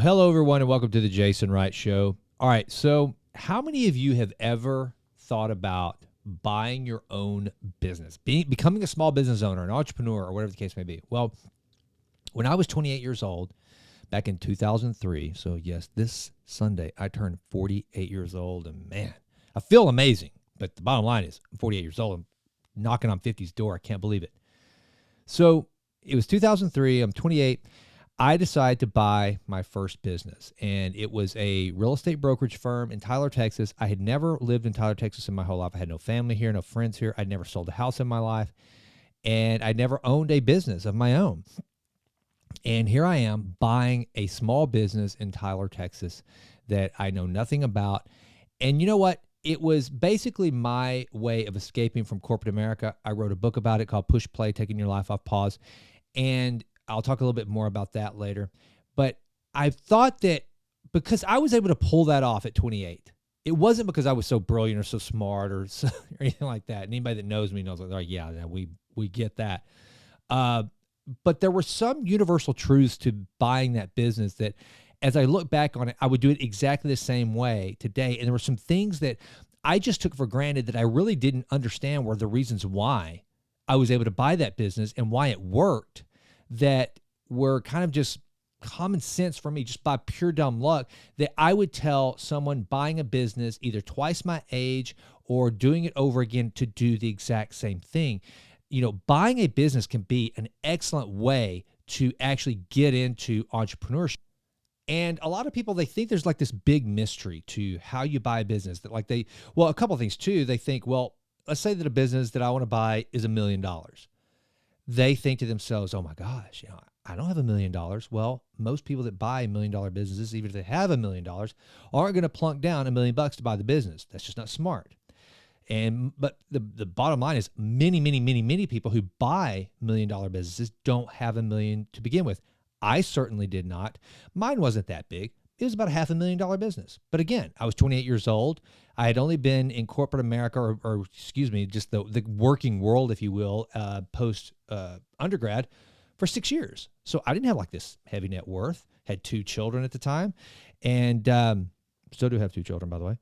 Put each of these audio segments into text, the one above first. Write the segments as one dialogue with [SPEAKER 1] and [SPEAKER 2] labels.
[SPEAKER 1] hello, everyone, and welcome to the Jason Wright Show. All right, so how many of you have ever thought about buying your own business, becoming a small business owner, an entrepreneur, or whatever the case may be? Well, when I was 28 years old, back in 2003, so yes, this Sunday, I turned 48 years old, and man, I feel amazing. But the bottom line is, I'm 48 years old. I'm knocking on 50's door. I can't believe it. So it was 2003. I'm 28. I decided to buy my first business, and it was a real estate brokerage firm in Tyler, Texas. I had never lived in Tyler, Texas in my whole life. I had no family here, no friends here. I'd never sold a house in my life, and I never owned a business of my own. And here I am buying a small business in Tyler, Texas that I know nothing about. And you know what? It was basically my way of escaping from corporate America. I wrote a book about it called Push Play, Taking Your Life Off Pause. And I'll talk a little bit more about that later. But I thought that because I was able to pull that off at 28, it wasn't because I was so brilliant or so smart or anything like that. And anybody that knows me knows, like, yeah, we get that. But there were some universal truths to buying that business that, as I look back on it, I would do it exactly the same way today. And there were some things that I just took for granted that I really didn't understand were the reasons why I was able to buy that business and why it worked, that were kind of just common sense for me, just by pure dumb luck, that I would tell someone buying a business either twice my age or doing it over again to do the exact same thing. You know, buying a business can be an excellent way to actually get into entrepreneurship. And a lot of people, they think there's like this big mystery to how you buy a business, that like a couple of things too. They think, well, let's say that a business that I want to buy is $1 million. They think to themselves, oh my gosh, I don't have $1 million. Well, most people that buy $1 million businesses, even if they have $1 million, aren't going to plunk down $1 million to buy the business. That's just not smart. But the bottom line is many people who buy $1 million businesses don't have $1 million to begin with. I certainly did not. Mine wasn't that big. It was about a $500,000 business. But again, I was 28 years old. I had only been in corporate America, or excuse me, just the working world, if you will, post undergrad for 6 years. So I didn't have like this heavy net worth. Had 2 children at the time, and still do have 2 children, by the way.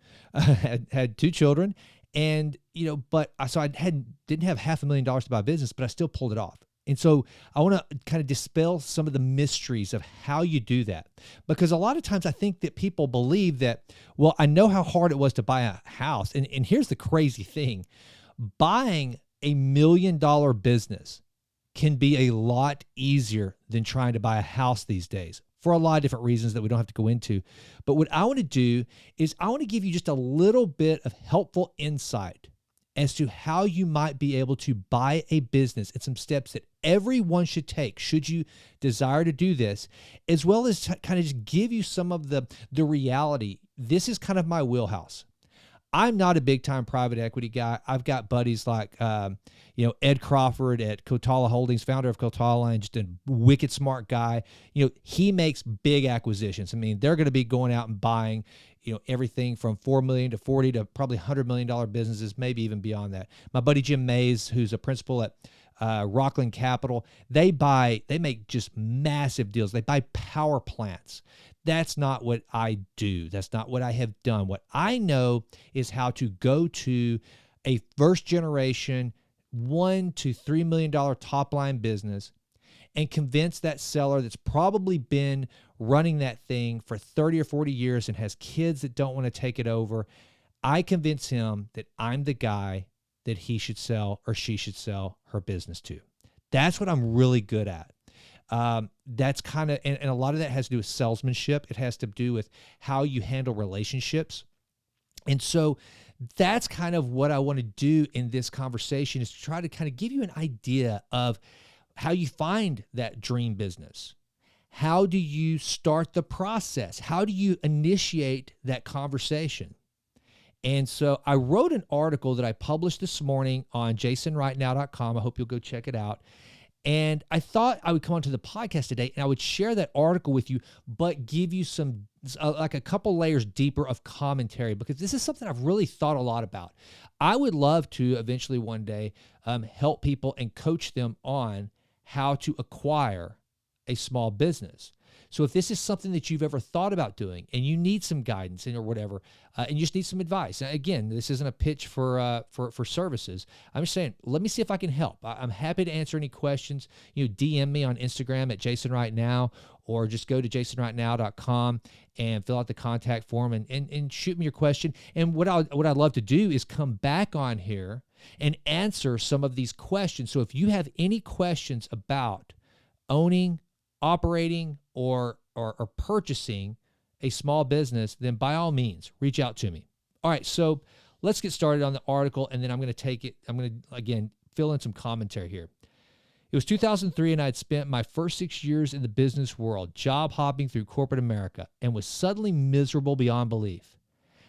[SPEAKER 1] had 2 children, and so I didn't have $500,000 to buy a business, but I still pulled it off. And so I want to kind of dispel some of the mysteries of how you do that, because a lot of times I think that people believe that, well, I know how hard it was to buy a house. And here's the crazy thing. Buying $1 million business can be a lot easier than trying to buy a house these days, for a lot of different reasons that we don't have to go into. But what I want to do is I want to give you just a little bit of helpful insight as to how you might be able to buy a business, and some steps that everyone should take should you desire to do this, as well as kind of just give you some of the reality. This is kind of my wheelhouse. I'm not a big-time private equity guy. I've got buddies like, Ed Crawford at Kotala Holdings, founder of Kotala, and just a wicked smart guy. He makes big acquisitions. I mean, they're going to be going out and buying, everything from $4 million to 40 to probably $100 million businesses, maybe even beyond that. My buddy Jim Mays, who's a principal at Rockland Capital, they make just massive deals. They buy power plants. That's not what I do. That's not what I have done. What I know is how to go to a first generation $1 to $3 million top line business and convince that seller that's probably been running that thing for 30 or 40 years and has kids that don't want to take it over. I convince him that I'm the guy that he should sell or she should sell her business to. That's what I'm really good at. That's kind of, and a lot of that has to do with salesmanship. It has to do with how you handle relationships. And so that's kind of what I want to do in this conversation, is to try to kind of give you an idea of how you find that dream business. How do you start the process? How do you initiate that conversation? And so I wrote an article that I published this morning on jasonrightnow.com. I hope you'll go check it out. And I thought I would come onto the podcast today and I would share that article with you, but give you some, like a couple layers deeper of commentary, because this is something I've really thought a lot about. I would love to eventually one day help people and coach them on how to acquire a small business. So if this is something that you've ever thought about doing and you need some guidance or whatever, and you just need some advice. Now, again, this isn't a pitch for services. I'm just saying, let me see if I can help. I'm happy to answer any questions. DM me on Instagram at JasonRightNow, or just go to jasonrightnow.com and fill out the contact form and shoot me your question. And what I'd love to do is come back on here and answer some of these questions. So if you have any questions about owning, operating, or purchasing a small business, then by all means, reach out to me. All right, so let's get started on the article, and then I'm going to again, fill in some commentary here. It was 2003, and I had spent my first 6 years in the business world, job hopping through corporate America, and was suddenly miserable beyond belief.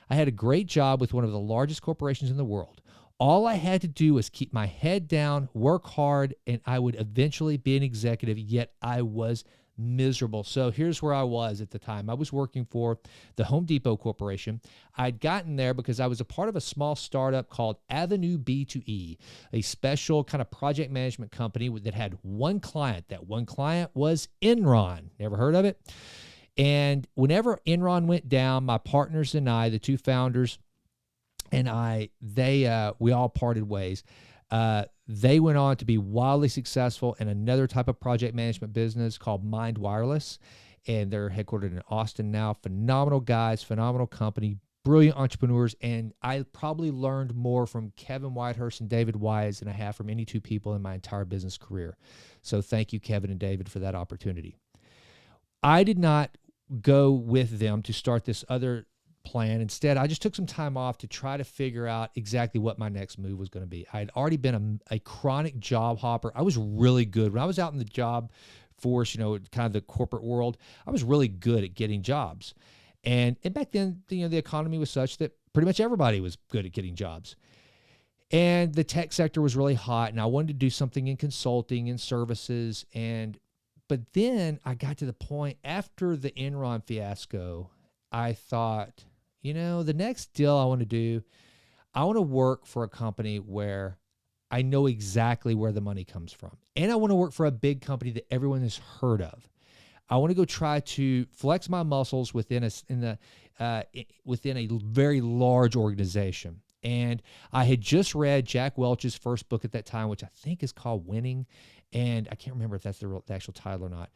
[SPEAKER 1] I had a great job with one of the largest corporations in the world. All I had to do was keep my head down, work hard, and I would eventually be an executive, yet I was miserable. So here's where I was at the time. I was working for the Home Depot Corporation. I'd gotten there because I was a part of a small startup called Avenue B2E, a special kind of project management company that had one client. That one client was Enron. Never heard of it? And whenever Enron went down, my partners and I, the two founders, and we all parted ways. They went on to be wildly successful in another type of project management business called Mind Wireless, and they're headquartered in Austin now. Phenomenal guys, phenomenal company, brilliant entrepreneurs, and I probably learned more from Kevin Whitehurst and David Wise than I have from any two people in my entire business career. So thank you, Kevin and David, for that opportunity. I did not go with them to start this other plan. Instead, I just took some time off to try to figure out exactly what my next move was going to be. I had already been a chronic job hopper. I was really good. When I was out in the job force, kind of the corporate world, I was really good at getting jobs. And back then, the economy was such that pretty much everybody was good at getting jobs. And the tech sector was really hot, and I wanted to do something in consulting and services. But then I got to the point after the Enron fiasco, I thought, the next deal I want to do, I want to work for a company where I know exactly where the money comes from. And I want to work for a big company that everyone has heard of. I want to go try to flex my muscles within a very large organization. And I had just read Jack Welch's first book at that time, which I think is called Winning. And I can't remember if that's the actual title or not.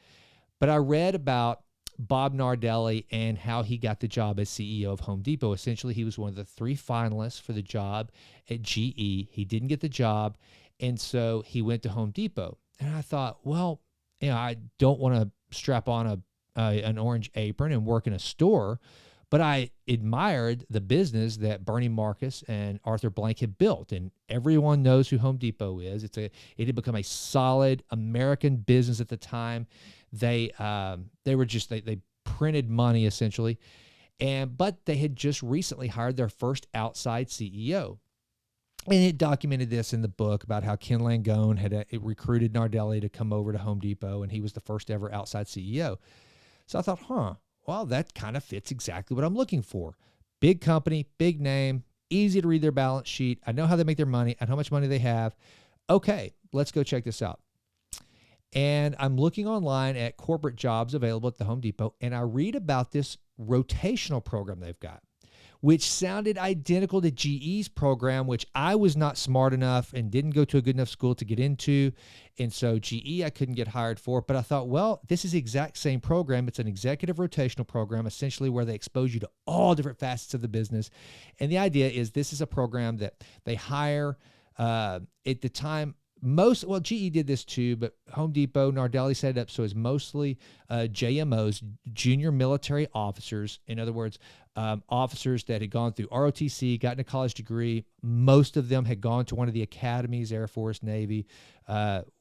[SPEAKER 1] But I read about Bob Nardelli and how he got the job as CEO of Home Depot. Essentially, he was one of the 3 finalists for the job at GE. He didn't get the job, and so he went to Home Depot. And I thought, well, I don't want to strap on an orange apron and work in a store, but I admired the business that Bernie Marcus and Arthur Blank had built, and everyone knows who Home Depot is. It had become a solid American business at the time. They printed money essentially, but they had just recently hired their first outside CEO. And it documented this in the book about how Ken Langone had recruited Nardelli to come over to Home Depot, and he was the first ever outside CEO. So I thought, well, that kind of fits exactly what I'm looking for. Big company, big name, easy to read their balance sheet. I know how they make their money and how much money they have. Okay, let's go check this out. And I'm looking online at corporate jobs available at the Home Depot, and I read about this rotational program they've got, which sounded identical to GE's program, which I was not smart enough and didn't go to a good enough school to get into. And so GE, I couldn't get hired for. But I thought, well, this is the exact same program. It's an executive rotational program, essentially where they expose you to all different facets of the business. And the idea is this is a program that they hire at the time. GE did this too, but Home Depot, Nardelli set it up so it's mostly JMOs, junior military officers. In other words, officers that had gone through ROTC, gotten a college degree. Most of them had gone to one of the academies, Air Force, Navy,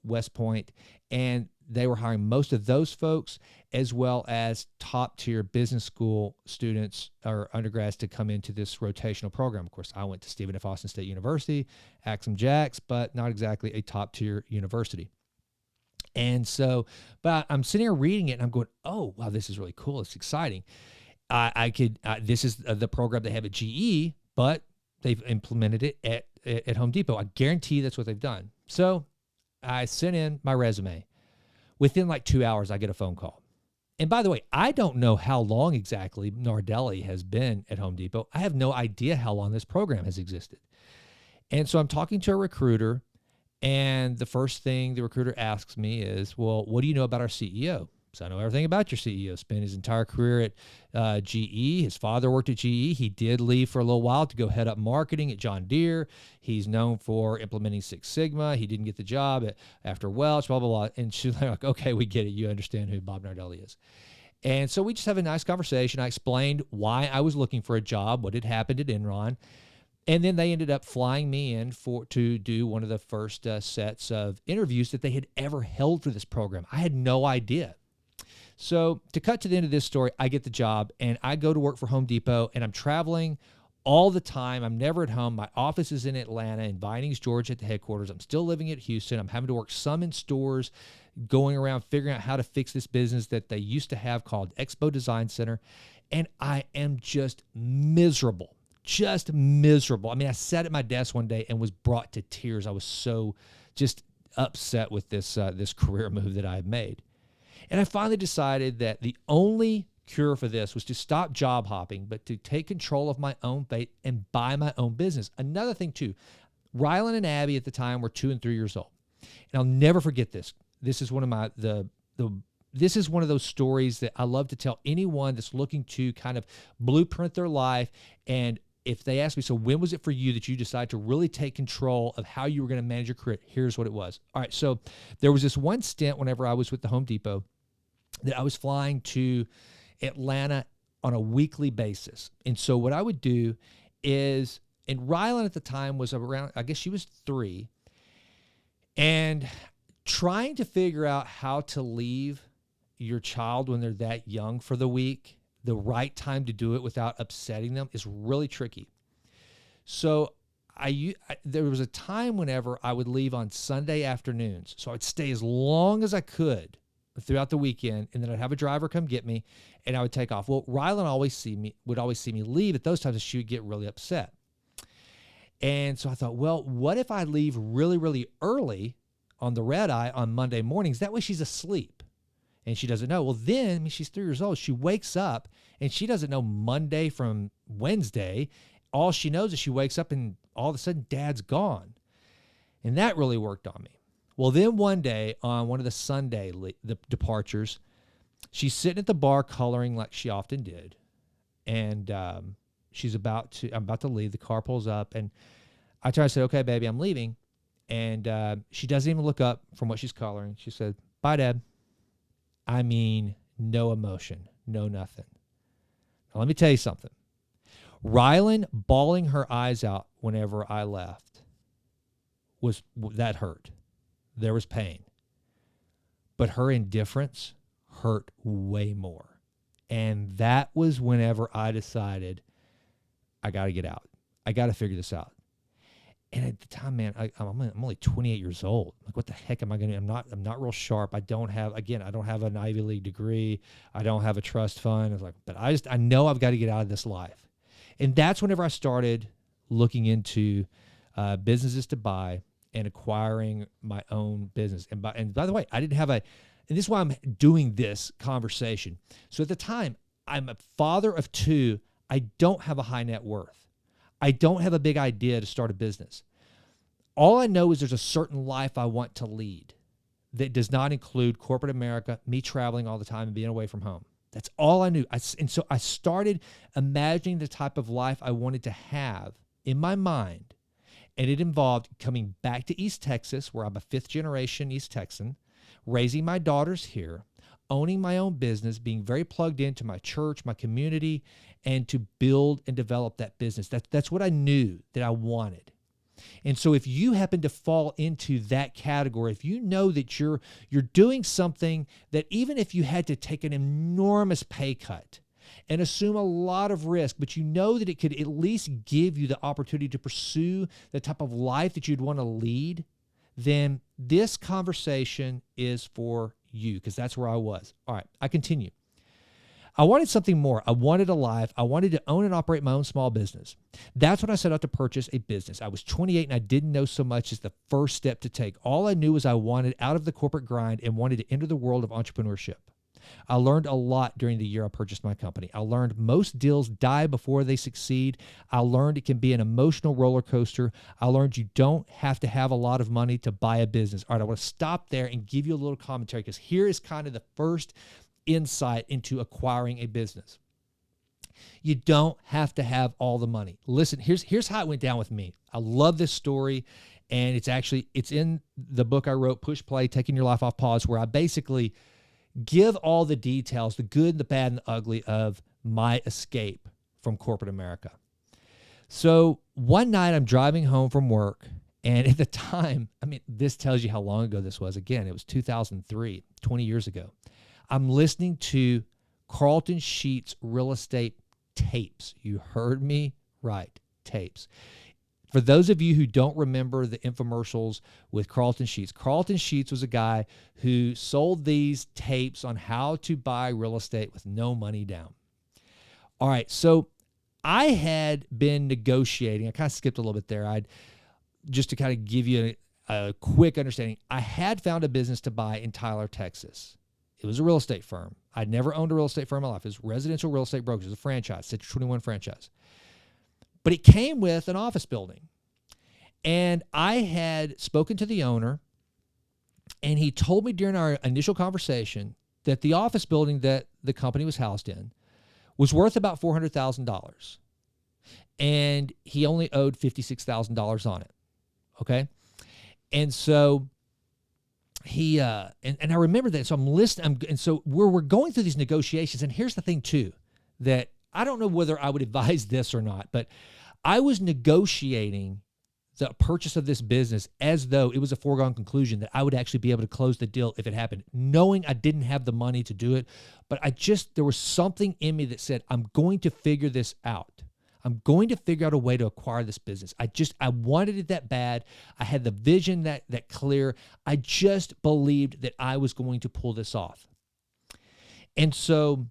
[SPEAKER 1] West Point, and they were hiring most of those folks as well as top-tier business school students or undergrads to come into this rotational program. Of course, I went to Stephen F. Austin State University, Axum Jacks, but not exactly a top-tier university. And so, but I'm sitting here reading it, and I'm going, oh, wow, this is really cool. It's exciting. This is the program they have at GE, but they've implemented it at Home Depot. I guarantee that's what they've done. So I sent in my resume. Within like 2 hours, I get a phone call. And by the way, I don't know how long exactly Nardelli has been at Home Depot. I have no idea how long this program has existed. And so I'm talking to a recruiter, and the first thing the recruiter asks me is, well, what do you know about our CEO? So I know everything about your CEO. Spent his entire career at GE. His father worked at GE. He did leave for a little while to go head up marketing at John Deere. He's known for implementing Six Sigma. He didn't get the job after Welch, blah, blah, blah. And she's like, okay, we get it. You understand who Bob Nardelli is. And so we just have a nice conversation. I explained why I was looking for a job, what had happened at Enron. And then they ended up flying me in to do one of the first sets of interviews that they had ever held for this program. I had no idea. So to cut to the end of this story, I get the job and I go to work for Home Depot, and I'm traveling all the time. I'm never at home. My office is in Atlanta, in Vinings, Georgia at the headquarters. I'm still living at Houston. I'm having to work some in stores, going around figuring out how to fix this business that they used to have called Expo Design Center. And I am just miserable. Just miserable. I mean, I sat at my desk one day and was brought to tears. I was so just upset with this career move that I had made. And I finally decided that the only cure for this was to stop job hopping, but to take control of my own fate and buy my own business. Another thing too, Rylan and Abby at the time were 2 and 3 years old. And I'll never forget this. This is one of this is one of those stories that I love to tell anyone that's looking to kind of blueprint their life. And if they ask me, so when was it for you that you decided to really take control of how you were going to manage your career? Here's what it was. All right. So there was this one stint whenever I was with the Home Depot that I was flying to Atlanta on a weekly basis. And so what I would do is, and Rylan at the time was around, I guess she was 3, and trying to figure out how to leave your child when they're that young for the week, the right time to do it without upsetting them, is really tricky. So there was a time whenever I would leave on Sunday afternoons. So I'd stay as long as I could throughout the weekend, and then I'd have a driver come get me, and I would take off. Well, Rylan would always see me leave at those times, and she would get really upset. And so I thought, well, what if I leave really, really early on the red eye on Monday mornings? That way she's asleep and she doesn't know. Well, then, I mean, she's 3 years old. She wakes up and she doesn't know Monday from Wednesday. All she knows is she wakes up and all of a sudden Dad's gone. And that really worked on me. Well, then one day on one of the Sunday departures, she's sitting at the bar coloring like she often did. And I'm about to leave. The car pulls up and I try to say, okay, baby, I'm leaving. And she doesn't even look up from what she's coloring. She said, bye, Dad. I mean, no emotion, no nothing. Now, let me tell you something. Rylan bawling her eyes out whenever I left that hurt. There was pain. But her indifference hurt way more. And that was whenever I decided I got to get out. I got to figure this out. And at the time, man, I'm only 28 years old. Like, what the heck am I going to do? I'm not real sharp. I don't have an Ivy League degree. I don't have a trust fund. I was like, but I know I've got to get out of this life. And that's whenever I started looking into businesses to buy and acquiring my own business. And by the way, I didn't have and this is why I'm doing this conversation. So at the time, I'm a father of 2. I don't have a high net worth. I don't have a big idea to start a business. All I know is there's a certain life I want to lead that does not include corporate America, me traveling all the time and being away from home. That's all I knew. And so I started imagining the type of life I wanted to have in my mind. And it involved coming back to East Texas, where I'm a 5th generation East Texan, raising my daughters here, owning my own business, being very plugged into my church, my community, and to build and develop that business. That's what I knew that I wanted. And so if you happen to fall into that category, if you know that you're doing something that even if you had to take an enormous pay cut and assume a lot of risk, but you know that it could at least give you the opportunity to pursue the type of life that you'd want to lead, then this conversation is for you, because that's where I was. All right, I continue. I wanted something more. I wanted a life. I wanted to own and operate my own small business. That's when I set out to purchase a business. I was 28 and I didn't know so much as the first step to take. All I knew was I wanted out of the corporate grind and wanted to enter the world of entrepreneurship. I learned a lot during the year I purchased my company. I learned most deals die before they succeed. I learned it can be an emotional roller coaster. I learned you don't have to have a lot of money to buy a business. All right, I want to stop there and give you a little commentary because here is kind of the first insight into acquiring a business. You don't have to have all the money. Listen, here's how it went down with me. I love this story, and it's in the book I wrote, Push Play, Taking Your Life Off Pause, where I basically give all the details, the good, the bad, and the ugly of my escape from corporate America. So one night I'm driving home from work, and at the time, I mean, this tells you how long ago this was. Again, it was 2003, 20 years ago. I'm listening to Carlton Sheets real estate tapes. You heard me right, tapes. For those of you who don't remember the infomercials with Carlton Sheets was a guy who sold these tapes on how to buy real estate with no money down. All right, so I had been negotiating. I kind of skipped a little bit there. Just to kind of give you a quick understanding, I had found a business to buy in Tyler, Texas. It was a real estate firm. I'd never owned a real estate firm in my life. It was residential real estate brokers. It was a franchise, Citrus 21 franchise. But it came with an office building. And I had spoken to the owner, and he told me during our initial conversation that the office building that the company was housed in was worth about $400,000. And he only owed $56,000 on it. Okay? And so he and I remember that. So I'm listening, and so we're going through these negotiations. And here's the thing too, that I don't know whether I would advise this or not, but I was negotiating the purchase of this business as though it was a foregone conclusion that I would actually be able to close the deal if it happened, knowing I didn't have the money to do it. But there was something in me that said, I'm going to figure this out. I'm going to figure out a way to acquire this business. I wanted it that bad. I had the vision that clear. I just believed that I was going to pull this off. And so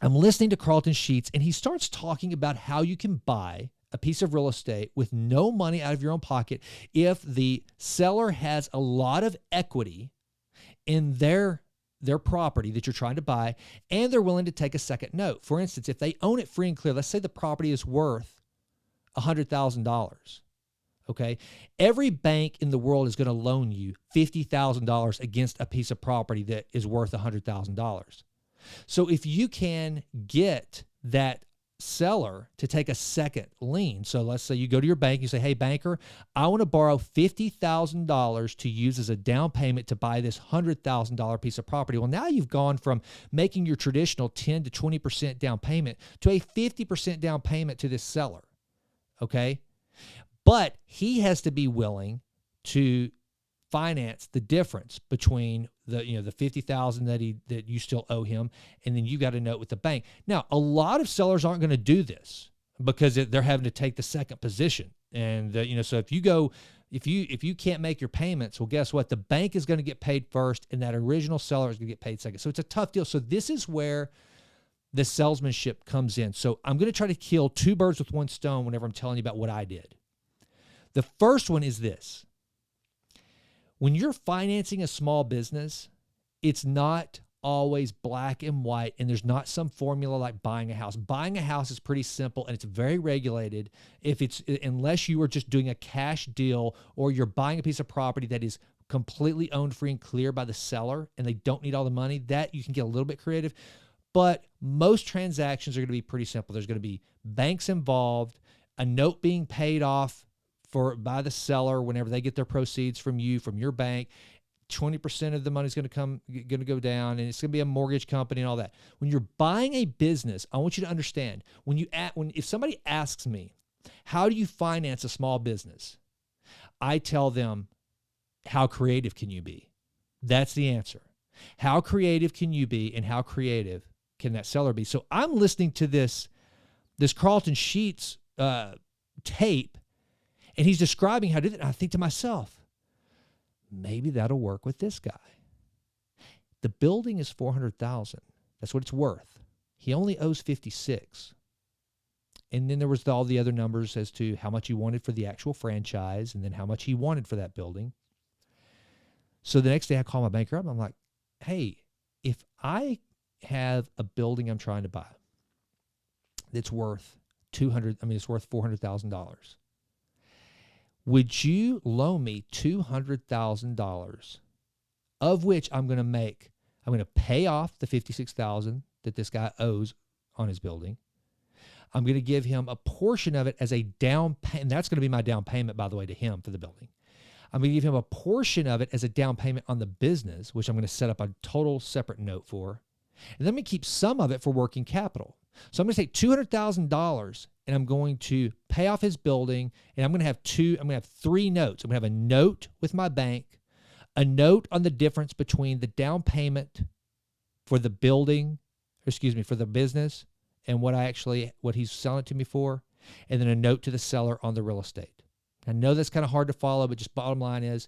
[SPEAKER 1] I'm listening to Carlton Sheets, and he starts talking about how you can buy a piece of real estate with no money out of your own pocket if the seller has a lot of equity in their property that you're trying to buy, and they're willing to take a second note. For instance, if they own it free and clear, let's say the property is worth $100,000. Okay. Every bank in the world is going to loan you $50,000 against a piece of property that is worth $100,000. So if you can get that seller to take a second lien. So let's say you go to your bank, you say, hey, banker, I want to borrow $50,000 to use as a down payment to buy this $100,000 piece of property. Well, now you've gone from making your traditional 10 to 20% down payment to a 50% down payment to this seller. Okay. But he has to be willing to finance the difference between the $50,000 that you still owe him, and then you got a note with the bank. Now, a lot of sellers aren't going to do this because they're having to take the second position, and so if you can't make your payments, well, guess what? The bank is going to get paid first, and that original seller is going to get paid second. So it's a tough deal. So this is where the salesmanship comes in. So I'm going to try to kill two birds with one stone whenever I'm telling you about what I did. The first one is this. When you're financing a small business, it's not always black and white, and there's not some formula like buying a house. Buying a house is pretty simple, and it's very regulated. Unless you are just doing a cash deal or you're buying a piece of property that is completely owned free and clear by the seller and they don't need all the money, that you can get a little bit creative. But most transactions are going to be pretty simple. There's going to be banks involved, a note being paid off by the seller whenever they get their proceeds from your bank. 20% of the money is going to go down, and it's going to be a mortgage company and all that. When you're buying a business, I want you to understand if somebody asks me, how do you finance a small business? I tell them, how creative can you be? That's the answer. How creative can you be, and how creative can that seller be? So I'm listening to this Carlton Sheets tape, and he's describing how to do it. And I think to myself, maybe that'll work with this guy. The building is $400,000. That's what it's worth. He only owes $56,000. And then there was all the other numbers as to how much he wanted for the actual franchise, and then how much he wanted for that building. So the next day I call my banker up. I'm like, hey, if I have a building I'm trying to buy that's worth it's worth $400,000. Would you loan me $200,000, of which I'm going to pay off the $56,000 that this guy owes on his building. I'm going to give him a portion of it as a down payment. And that's going to be my down payment, by the way, to him for the building. I'm going to give him a portion of it as a down payment on the business, which I'm going to set up a total separate note for. And then I'm going to keep some of it for working capital. So I'm going to take $200,000 and I'm going to pay off his building. And I'm going to have 3 notes. I'm going to have a note with my bank, a note on the difference between the down payment for the building, for the business, and what he's selling it to me for, and then a note to the seller on the real estate. I know that's kind of hard to follow, but just bottom line is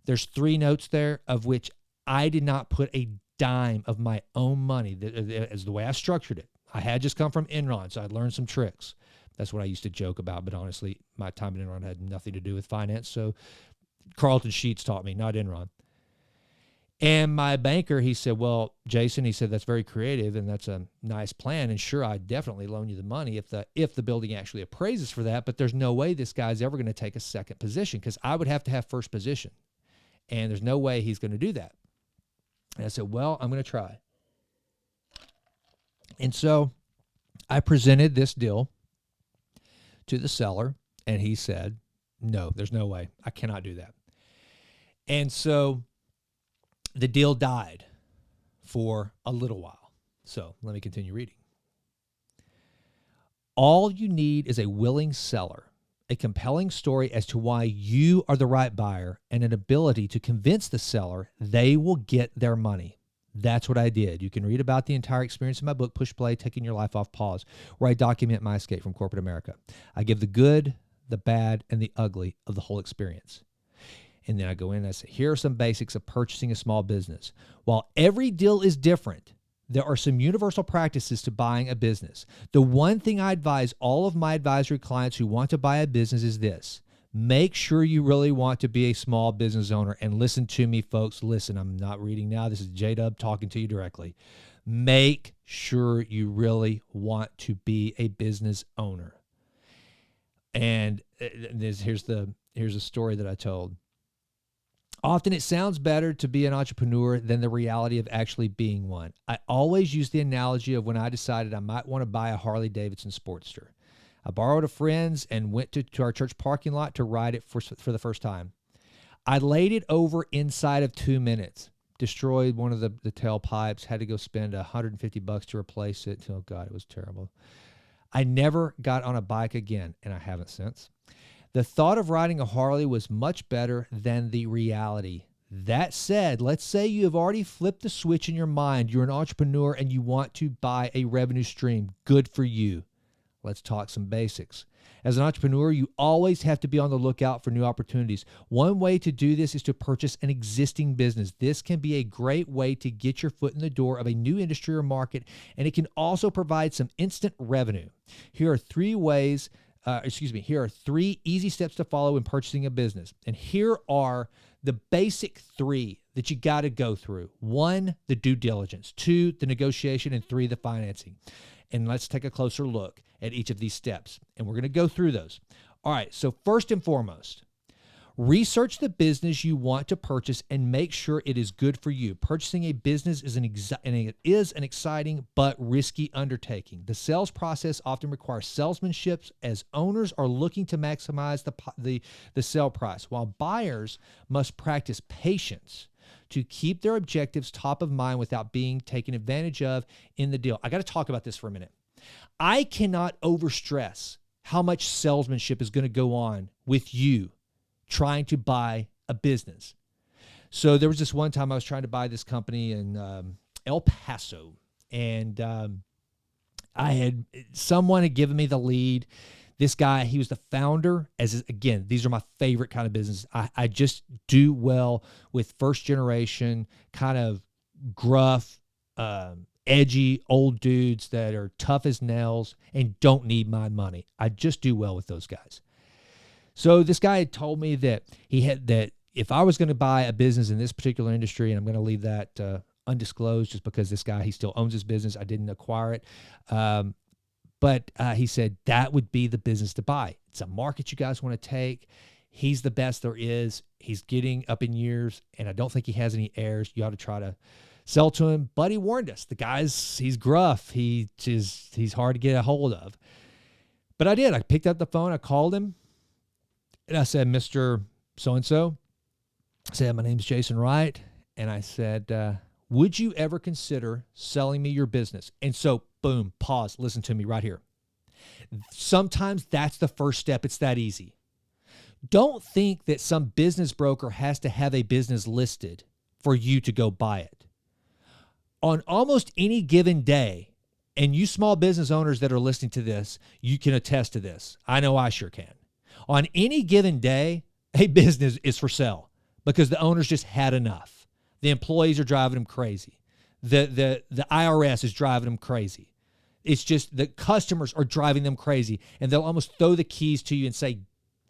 [SPEAKER 1] there's 3 notes there, of which I did not put a dime of my own money. That is the way I structured it. I had just come from Enron, so I learned some tricks. That's what I used to joke about, but honestly, my time at Enron had nothing to do with finance, so Carlton Sheets taught me, not Enron. And my banker, he said, well, Jason, he said, that's very creative and that's a nice plan. And sure, I'd definitely loan you the money if the building actually appraises for that. But there's no way this guy's ever going to take a second position, because I would have to have first position. And there's no way he's going to do that. And I said, well, I'm going to try. And so I presented this deal to the seller, and he said, no, there's no way. I cannot do that. And so the deal died for a little while. So let me continue reading. All you need is a willing seller, a compelling story as to why you are the right buyer, and an ability to convince the seller they will get their money. That's what I did. You can read about the entire experience in my book, Push Play, Taking Your Life Off Pause, where I document my escape from corporate America. I give the good, the bad, and the ugly of the whole experience. And then I go in and I say, here are some basics of purchasing a small business. While every deal is different, there are some universal practices to buying a business. The one thing I advise all of my advisory clients who want to buy a business is this: make sure you really want to be a small business owner. And listen to me, folks. Listen, I'm not reading now. This is J-Dub talking to you directly. Make sure you really want to be a business owner. And here's a story that I told. Often it sounds better to be an entrepreneur than the reality of actually being one. I always use the analogy of when I decided I might want to buy a Harley Davidson Sportster. I borrowed a friend's and went to our church parking lot to ride it for the first time. I laid it over inside of 2 minutes, destroyed one of the tailpipes, had to go spend $150 to replace it. Oh, God, it was terrible. I never got on a bike again, and I haven't since. The thought of riding a Harley was much better than the reality. That said, let's say you have already flipped the switch in your mind. You're an entrepreneur and you want to buy a revenue stream. Good for you. Let's talk some basics. As an entrepreneur, you always have to be on the lookout for new opportunities. One way to do this is to purchase an existing business. This can be a great way to get your foot in the door of a new industry or market, and it can also provide some instant revenue. Here are 3 easy steps to follow in purchasing a business. And here are the basic 3 that you got to go through. 1, the due diligence. 2, the negotiation. And 3, the financing. And let's take a closer look at each of these steps. And we're going to go through those. All right, so first and foremost, research the business you want to purchase and make sure it is good for you. Purchasing a business is an exciting but risky undertaking. The sales process often requires salesmanship, as owners are looking to maximize the sale price, while buyers must practice patience to keep their objectives top of mind without being taken advantage of in the deal. I got to talk about this for a minute. I cannot overstress how much salesmanship is going to go on with you trying to buy a business. So there was this one time I was trying to buy this company in El Paso, and someone had given me the lead. This guy, he was the founder. Again, these are my favorite kind of business. I just do well with first generation, kind of gruff, edgy old dudes that are tough as nails and don't need my money. I just do well with those guys. So this guy had told me that if I was going to buy a business in this particular industry, and I'm going to leave that undisclosed just because this guy, he still owns his business. I didn't acquire it. But he said that would be the business to buy. It's a market you guys want to take. He's the best there is. He's getting up in years, and I don't think he has any heirs. You ought to try to sell to him. But he warned us. The guy's, he's gruff. He's hard to get a hold of. But I did. I picked up the phone. I called him, and I said, Mr. So-and-so, I said, my name's Jason Wright. And I said, would you ever consider selling me your business? And so, boom, pause, listen to me right here. Sometimes that's the first step. It's that easy. Don't think that some business broker has to have a business listed for you to go buy it. On almost any given day, and you small business owners that are listening to this, you can attest to this. I know I sure can. On any given day, a business is for sale because the owners just had enough. The employees are driving them crazy. The IRS is driving them crazy. It's just the customers are driving them crazy, and they'll almost throw the keys to you and say,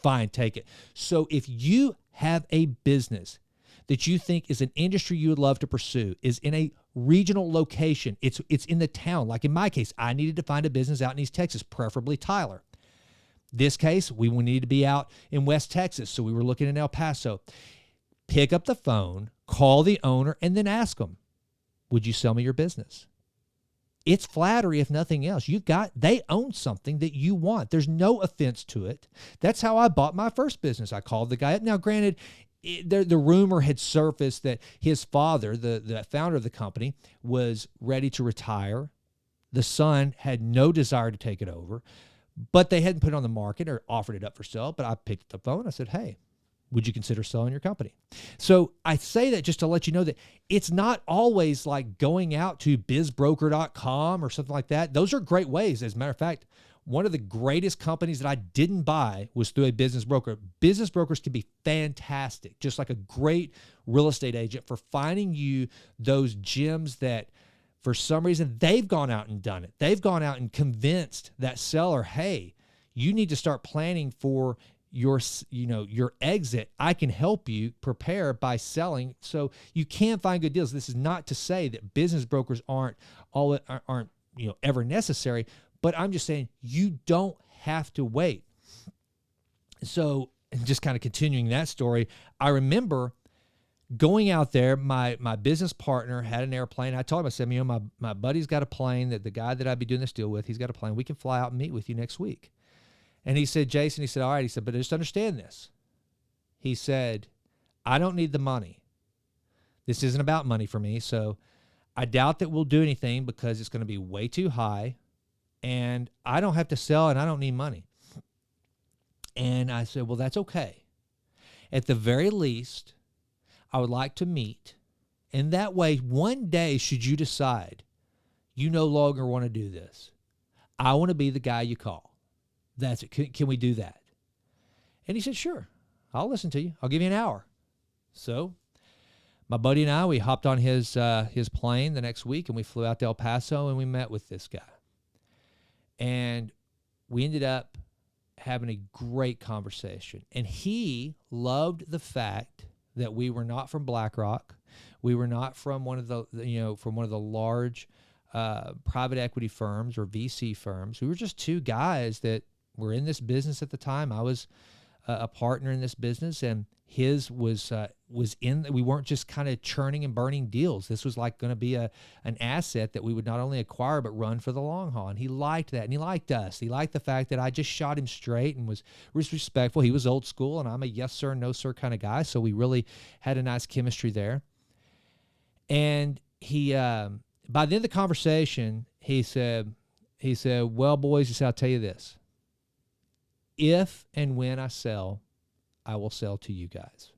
[SPEAKER 1] fine, take it. So if you have a business that you think is an industry you would love to pursue, is in a regional location, it's in the town. Like in my case, I needed to find a business out in East Texas, preferably Tyler. This case, we needed to be out in West Texas, so we were looking in El Paso. Pick up the phone, call the owner, and then ask them, would you sell me your business? It's flattery, if nothing else. They own something that you want. There's no offense to it. That's how I bought my first business. I called the guy up. Now, granted, the rumor had surfaced that his father, the founder of the company, was ready to retire. The son had no desire to take it over, but they hadn't put it on the market or offered it up for sale. But I picked up the phone. I said, hey, would you consider selling your company? So I say that just to let you know that it's not always like going out to bizbroker.com or something like that. Those are great ways. As a matter of fact, one of the greatest companies that I didn't buy was through a business broker. Business brokers can be fantastic, just like a great real estate agent, for finding you those gems that for some reason they've gone out and done it. They've gone out and convinced that seller, hey, you need to start planning for your exit. I can help you prepare by selling. So you can find good deals. This is not to say that business brokers aren't ever necessary, but I'm just saying you don't have to wait. So just kind of continuing that story, I remember going out there. My business partner had an airplane. I told him, I said, my buddy's got a plane, that the guy that I'd be doing this deal with, he's got a plane. We can fly out and meet with you next week. And he said, Jason, he said, all right. He said, but just understand this. He said, I don't need the money. This isn't about money for me. So I doubt that we'll do anything because it's going to be way too high. And I don't have to sell and I don't need money. And I said, well, that's okay. At the very least, I would like to meet. And that way, one day, should you decide you no longer want to do this, I want to be the guy you call. That's it. Can we do that? And he said, sure, I'll listen to you. I'll give you an hour. So my buddy and I, we hopped on his plane the next week, and we flew out to El Paso, and we met with this guy. And we ended up having a great conversation. And he loved the fact that we were not from BlackRock. We were not from one of the large private equity firms or VC firms. We were just two guys that were in this business at the time. I was a partner in this business, and his was in. We weren't just kind of churning and burning deals. This was like going to be an asset that we would not only acquire but run for the long haul. And he liked that, and he liked us. He liked the fact that I just shot him straight and was respectful. He was old school, and I'm a yes sir, no sir kind of guy. So we really had a nice chemistry there. And he, by the end of the conversation, he said, well, boys, he said, I'll tell you this. If and when I sell, I will sell to you guys.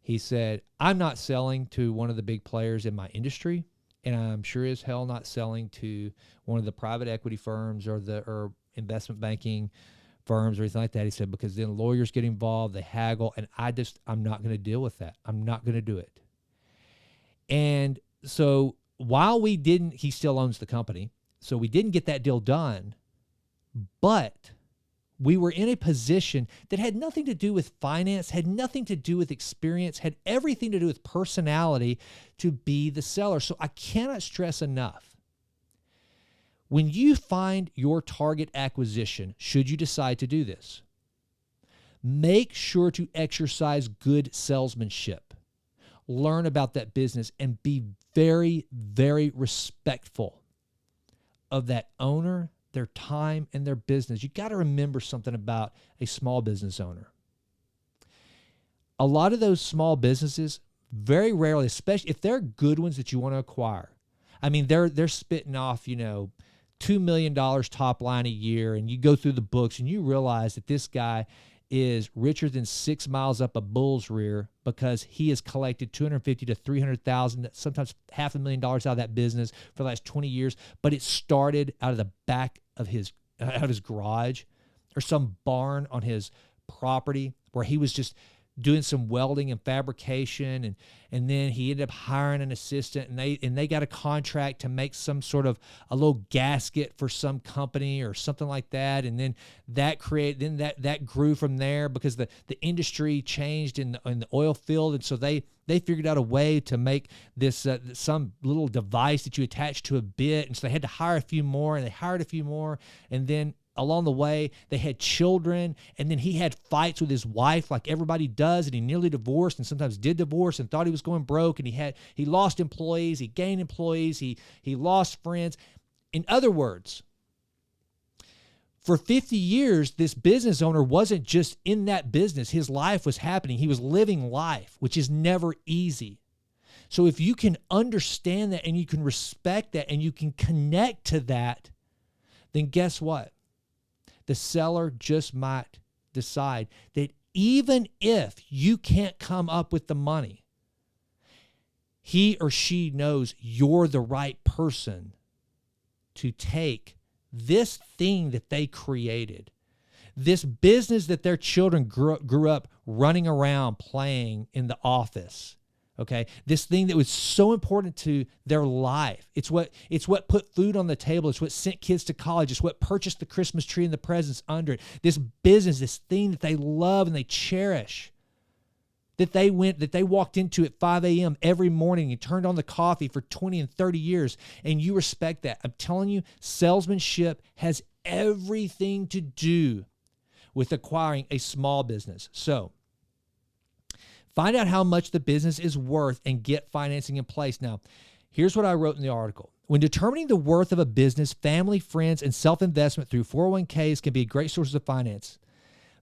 [SPEAKER 1] He said, I'm not selling to one of the big players in my industry, and I'm sure as hell not selling to one of the private equity firms or investment banking firms or anything like that. He said, because then lawyers get involved, they haggle, and I'm not going to deal with that. I'm not going to do it. And so while he still owns the company, so we didn't get that deal done, but we were in a position that had nothing to do with finance, had nothing to do with experience, had everything to do with personality to be the seller. So I cannot stress enough. When you find your target acquisition, should you decide to do this, make sure to exercise good salesmanship. Learn about that business and be very, very respectful of that owner, their time, and their business. You got to remember something about a small business owner. A lot of those small businesses, very rarely, especially if they're good ones that you want to acquire, I mean, they're spitting off, $2 million top line a year, and you go through the books and you realize that this guy is richer than 6 miles up a bull's rear because he has collected $250,000 to $300,000, sometimes $500,000 out of that business for the last 20 years. But it started out of the back of his garage or some barn on his property where he was just doing some welding and fabrication, and then he ended up hiring an assistant, and they got a contract to make some sort of a little gasket for some company or something like that, and then that grew from there because the industry changed in the oil field, and so they figured out a way to make this some little device that you attach to a bit, and so they had to hire a few more, and they hired a few more, and then along the way, they had children, and then he had fights with his wife like everybody does, and he nearly divorced and sometimes did divorce and thought he was going broke, and he lost employees, he gained employees, he lost friends. In other words, for 50 years, this business owner wasn't just in that business. His life was happening. He was living life, which is never easy. So if you can understand that and you can respect that and you can connect to that, then guess what? The seller just might decide that even if you can't come up with the money, he or she knows you're the right person to take this thing that they created, this business that their children grew up running around playing in the office. Okay, this thing that was so important to their life. It's what put food on the table. It's what sent kids to college. It's what purchased the Christmas tree and the presents under it. This business, this thing that they love and they cherish, that they walked into at 5 a.m. every morning and turned on the coffee for 20 and 30 years, and you respect that. I'm telling you, salesmanship has everything to do with acquiring a small business. So, find out how much the business is worth and get financing in place. Now, here's what I wrote in the article. When determining the worth of a business, family, friends, and self-investment through 401ks can be great sources of finance.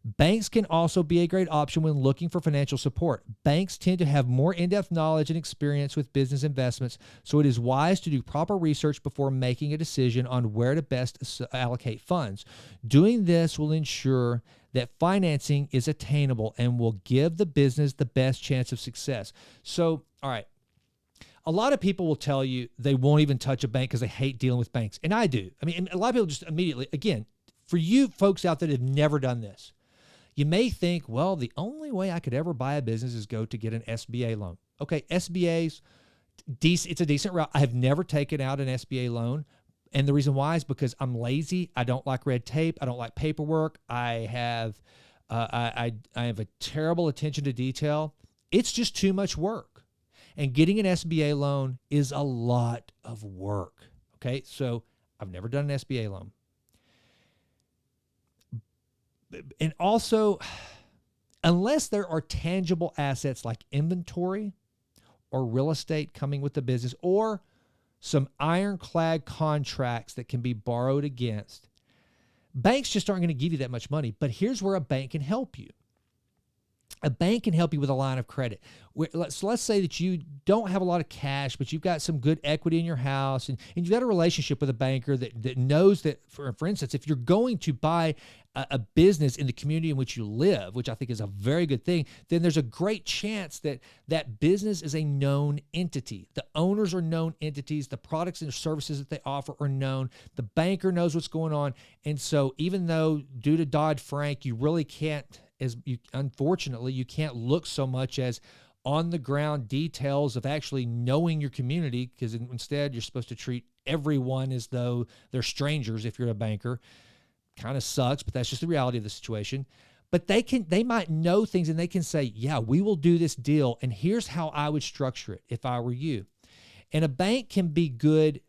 [SPEAKER 1] Banks can also be a great option when looking for financial support. Banks tend to have more in-depth knowledge and experience with business investments, so it is wise to do proper research before making a decision on where to best allocate funds. Doing this will ensure that financing is attainable and will give the business the best chance of success. So, all right, a lot of people will tell you they won't even touch a bank because they hate dealing with banks, and I do. I mean, a lot of people just immediately, again, for you folks out there that have never done this, you may think, well, the only way I could ever buy a business is go to get an SBA loan. Okay, SBA's decent. It's a decent route. I have never taken out an SBA loan. And the reason why is because I'm lazy. I don't like red tape. I don't like paperwork. I have a terrible attention to detail. It's just too much work. And getting an SBA loan is a lot of work. Okay, so I've never done an SBA loan. And also, unless there are tangible assets like inventory or real estate coming with the business or some ironclad contracts that can be borrowed against, banks just aren't going to give you that much money. But here's where a bank can help you. A bank can help you with a line of credit. So let's say that you don't have a lot of cash, but you've got some good equity in your house, and you've got a relationship with a banker that knows that, for instance, if you're going to buy a business in the community in which you live, which I think is a very good thing, then there's a great chance that that business is a known entity. The owners are known entities. The products and services that they offer are known. The banker knows what's going on. And so even though due to Dodd-Frank, you really can't, unfortunately, you can't look so much as on-the-ground details of actually knowing your community, because instead you're supposed to treat everyone as though they're strangers if you're a banker. Kind of sucks, but that's just the reality of the situation. But they might know things and they can say, yeah, we will do this deal. And here's how I would structure it if I were you. And a bank can be good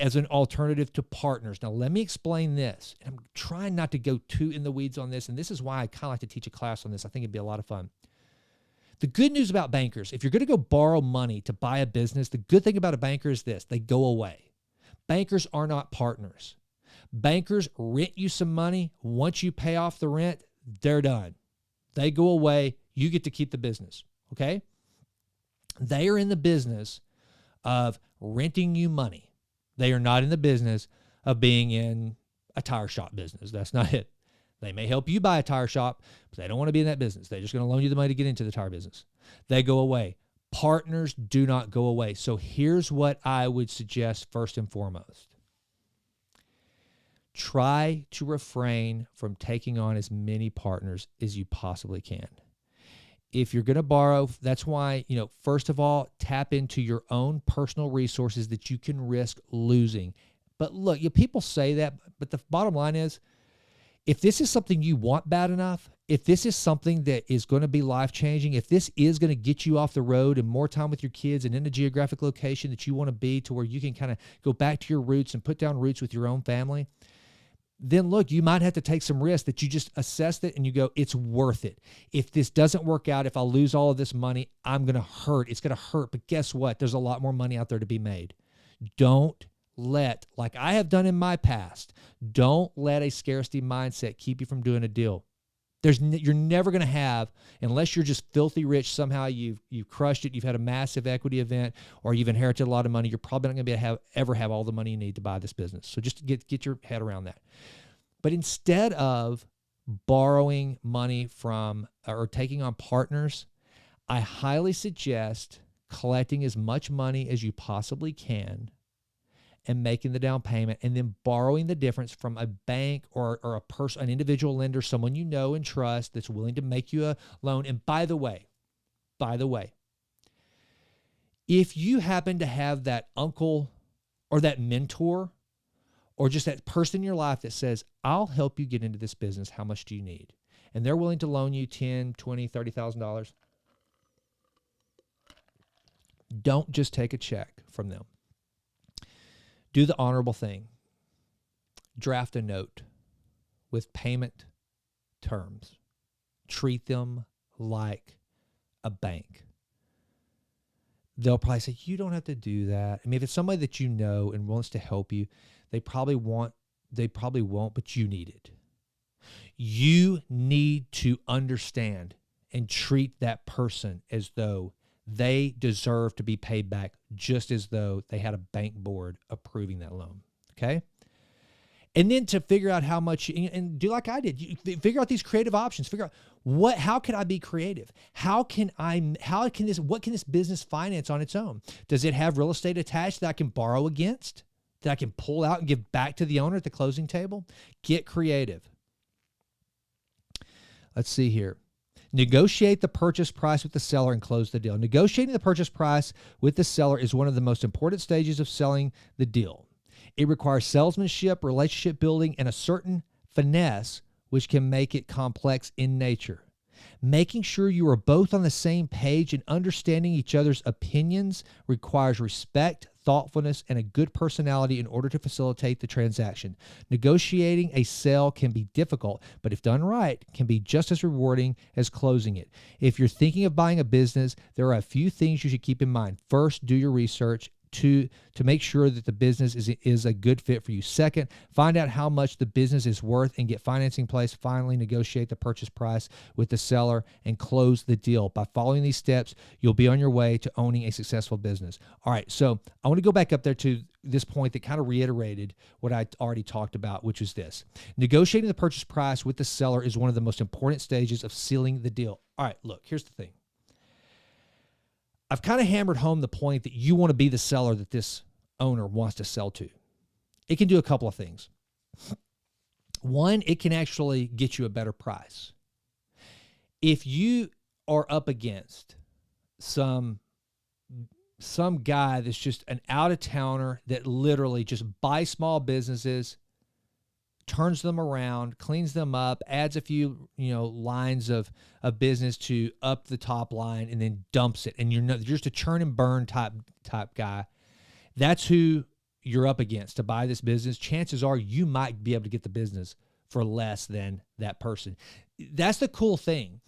[SPEAKER 1] as an alternative to partners. Now, let me explain this. And I'm trying not to go too in the weeds on this. And this is why I kind of like to teach a class on this. I think it'd be a lot of fun. The good news about bankers, if you're going to go borrow money to buy a business, the good thing about a banker is this: they go away. Bankers are not partners. Bankers rent you some money. Once you pay off the rent, they're done. They go away. You get to keep the business, okay? They are in the business of renting you money. They are not in the business of being in a tire shop business. That's not it. They may help you buy a tire shop, but they don't want to be in that business. They're just going to loan you the money to get into the tire business. They go away. Partners do not go away. So here's what I would suggest first and foremost. Try to refrain from taking on as many partners as you possibly can. If you're going to borrow, that's why, first of all, tap into your own personal resources that you can risk losing. But look, people say that, but the bottom line is, if this is something you want bad enough, if this is something that is going to be life-changing, if this is going to get you off the road and more time with your kids and in a geographic location that you want to be to where you can kind of go back to your roots and put down roots with your own family, then look, you might have to take some risks that you just assessed it and you go, it's worth it. If this doesn't work out, if I lose all of this money, I'm going to hurt. It's going to hurt. But guess what? There's a lot more money out there to be made. Don't let, like I have done in my past, don't let a scarcity mindset keep you from doing a deal. You're never going to have, unless you're just filthy rich, somehow you've crushed it, you've had a massive equity event, or you've inherited a lot of money, you're probably not going to be able to ever have all the money you need to buy this business. So just get your head around that. But instead of borrowing money from or taking on partners, I highly suggest collecting as much money as you possibly can and making the down payment, and then borrowing the difference from a bank or a person, an individual lender, someone you know and trust that's willing to make you a loan. And by the way, if you happen to have that uncle or that mentor or just that person in your life that says, I'll help you get into this business, how much do you need? And they're willing to loan you $10,000, $20,000, $30,000. Don't just take a check from them. Do the honorable thing. Draft a note with payment terms. Treat them like a bank. They'll probably say, you don't have to do that. I mean, if it's somebody that you know and wants to help you, they probably won't, but you need it. You need to understand and treat that person as though they deserve to be paid back, just as though they had a bank board approving that loan, okay? And then to figure out how much, and do like I did, you figure out these creative options. Figure out how can I be creative? What can this business finance on its own? Does it have real estate attached that I can borrow against, that I can pull out and give back to the owner at the closing table? Get creative. Let's see here. Negotiate the purchase price with the seller and close the deal. Negotiating the purchase price with the seller is one of the most important stages of selling the deal. It requires salesmanship, relationship building, and a certain finesse, which can make it complex in nature. Making sure you are both on the same page and understanding each other's opinions requires respect, thoughtfulness, and a good personality in order to facilitate the transaction. Negotiating a sale can be difficult, but if done right, can be just as rewarding as closing it. If you're thinking of buying a business, there are a few things you should keep in mind. First, do your research. To make sure that the business is a good fit for you. Second, find out how much the business is worth and get financing in place. Finally, negotiate the purchase price with the seller and close the deal. By following these steps, you'll be on your way to owning a successful business. All right, so I want to go back up there to this point that kind of reiterated what I already talked about, which is this. Negotiating the purchase price with the seller is one of the most important stages of sealing the deal. All right, look, here's the thing. I've kind of hammered home the point that you want to be the seller that this owner wants to sell to. It can do a couple of things. One, it can actually get you a better price. If you are up against some guy that's just an out-of-towner that literally just buys small businesses, turns them around, cleans them up, adds a few, lines of business to up the top line, and then dumps it. And you're just a churn and burn type guy. That's who you're up against to buy this business. Chances are you might be able to get the business for less than that person. That's the cool thing.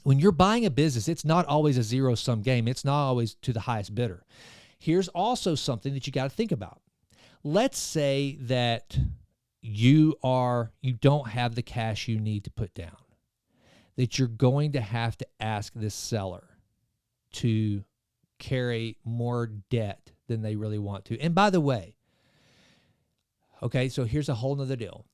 [SPEAKER 1] When you're buying a business, it's not always a zero-sum game. It's not always to the highest bidder. Here's also something that you got to think about. Let's say that you don't have the cash you need to put down, that you're going to have to ask this seller to carry more debt than they really want to. And by the way, okay, so here's a whole nother deal.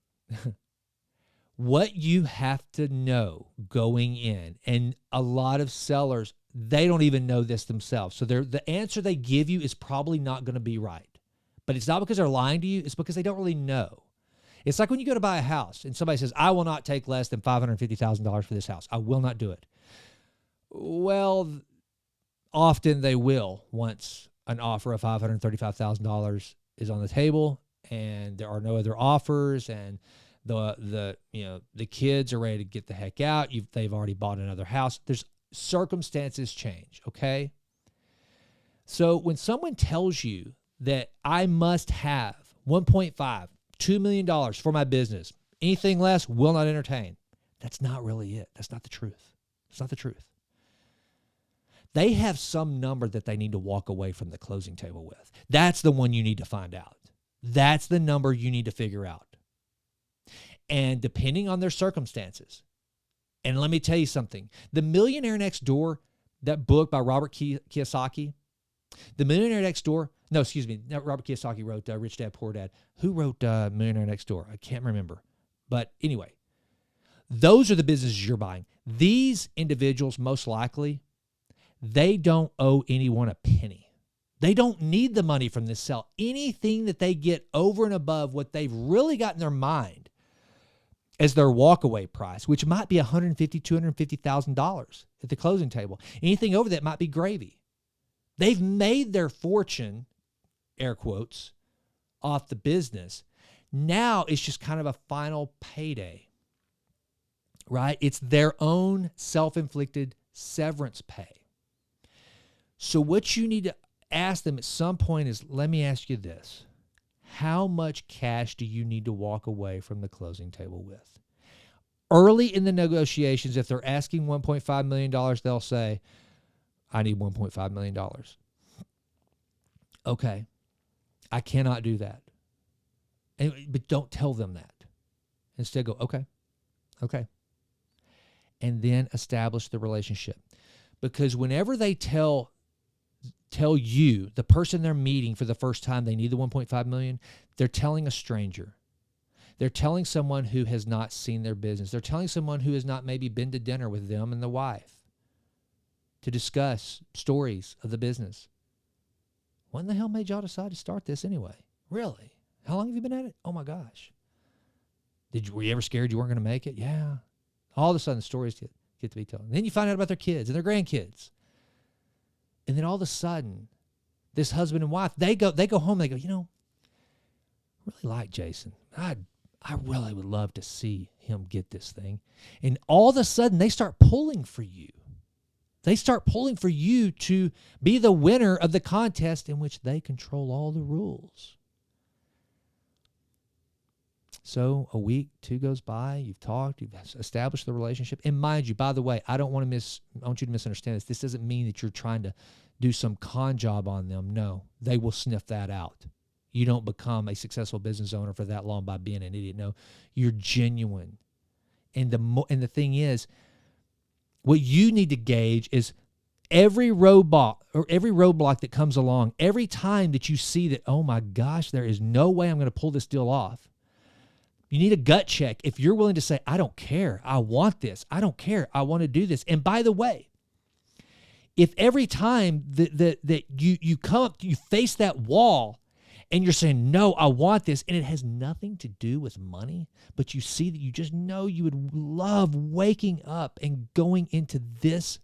[SPEAKER 1] What you have to know going in, and a lot of sellers, they don't even know this themselves. So the answer they give you is probably not going to be right. But it's not because they're lying to you. It's because they don't really know. It's like when you go to buy a house and somebody says, I will not take less than $550,000 for this house. I will not do it. Well, often they will once an offer of $535,000 is on the table and there are no other offers, and the kids are ready to get the heck out. They've already bought another house. There's circumstances change, okay? So when someone tells you that I must have $1.5, $2 million for my business, anything less will not entertain, that's not really it. That's not the truth. It's not the truth. They have some number that they need to walk away from the closing table with. That's the one you need to find out. That's the number you need to figure out. And depending on their circumstances, and let me tell you something, The Millionaire Next Door, that book by Robert Kiyosaki, The Millionaire Next Door, no, excuse me, Robert Kiyosaki wrote Rich Dad, Poor Dad. Who wrote Millionaire Next Door? I can't remember. But anyway, those are the businesses you're buying. These individuals, most likely, they don't owe anyone a penny. They don't need the money from this sale. Anything that they get over and above what they've really got in their mind as their walkaway price, which might be $150,000, $250,000 at the closing table. Anything over that might be gravy. They've made their fortune, air quotes, off the business. Now it's just kind of a final payday, right? It's their own self-inflicted severance pay. So what you need to ask them at some point is, let me ask you this. How much cash do you need to walk away from the closing table with? Early in the negotiations, if they're asking $1.5 million, they'll say, I need $1.5 million. Okay, I cannot do that. But don't tell them that. Instead, go, okay. And then establish the relationship. Because whenever they tell you, the person they're meeting for the first time, they need the $1.5 million, they're telling a stranger. They're telling someone who has not seen their business. They're telling someone who has not maybe been to dinner with them and the wife to discuss stories of the business. What in the hell made y'all decide to start this anyway? Really? How long have you been at it? Oh my gosh. Were you ever scared you weren't going to make it? Yeah. All of a sudden, stories get to be told. And then you find out about their kids and their grandkids. And then all of a sudden, this husband and wife, they go home, they go, I really like Jason. I really would love to see him get this thing. And all of a sudden, they start pulling for you. They start pulling for you to be the winner of the contest in which they control all the rules. So a week, two goes by, you've talked, you've established the relationship. And mind you, by the way, I want you to misunderstand this. This doesn't mean that you're trying to do some con job on them. No, they will sniff that out. You don't become a successful business owner for that long by being an idiot. No, you're genuine. And the thing is, what you need to gauge is every roadblock that comes along, every time that you see that, oh my gosh, there is no way I'm going to pull this deal off. You need a gut check. If you're willing to say, I don't care, I want this, I don't care, I want to do this. And by the way, if every time that you come up, you face that wall and you're saying, no, I want this, and it has nothing to do with money, but you see that you just know you would love waking up and going into this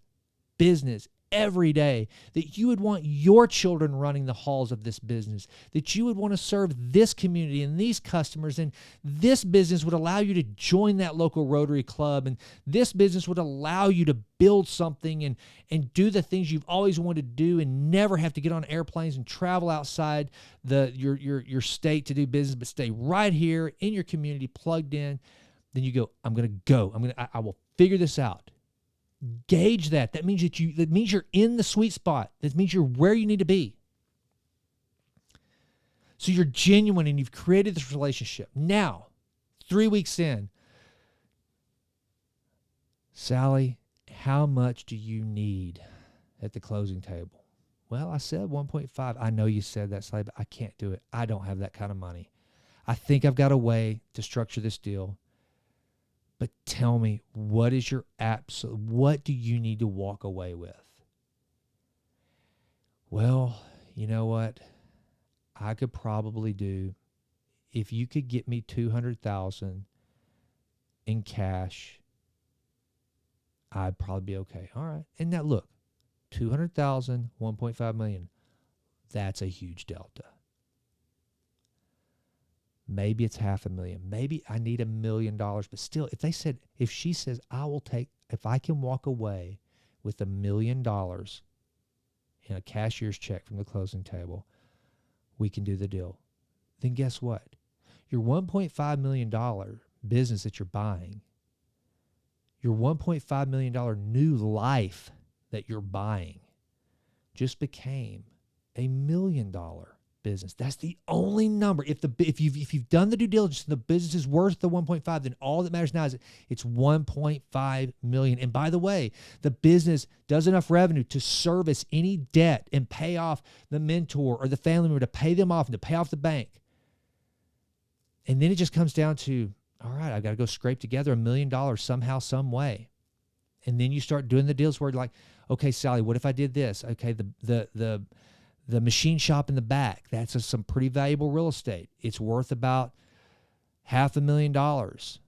[SPEAKER 1] business every day, that you would want your children running the halls of this business, that you would want to serve this community and these customers, and this business would allow you to join that local Rotary Club, and this business would allow you to build something and do the things you've always wanted to do and never have to get on airplanes and travel outside your state to do business, but stay right here in your community plugged in. Then you go, I will figure this out. Gauge that. That means you're in the sweet spot. That means you're where you need to be. So you're genuine and you've created this relationship. Now, 3 weeks in, Sally, how much do you need at the closing table? Well, I said 1.5. I know you said that, Sally, but I can't do it. I don't have that kind of money. I think I've got a way to structure this deal. But tell me, what do you need to walk away with? Well, you know what? I could probably do, if you could get me $200,000 in cash, I'd probably be okay. All right. And now look, $200,000, $1.5 million, that's a huge delta. Maybe it's $500,000. Maybe I need $1 million. But still, if she says, if I can walk away with $1 million in a cashier's check from the closing table, we can do the deal. Then guess what? Your $1.5 million business that you're buying, your $1.5 million new life that you're buying just became $1 million business. That's the only number. If you've done the due diligence and the business is worth the 1.5, then all that matters now is it's 1.5 million. And by the way, the business does enough revenue to service any debt and pay off the mentor or the family member, to pay them off and to pay off the bank. And then it just comes down to, all right, I've got to go scrape together $1 million somehow, some way. And then you start doing the deals where you're like, okay, Sally, what if I did this? Okay, the machine shop in the back, that's some pretty valuable real estate. It's worth about $500,000.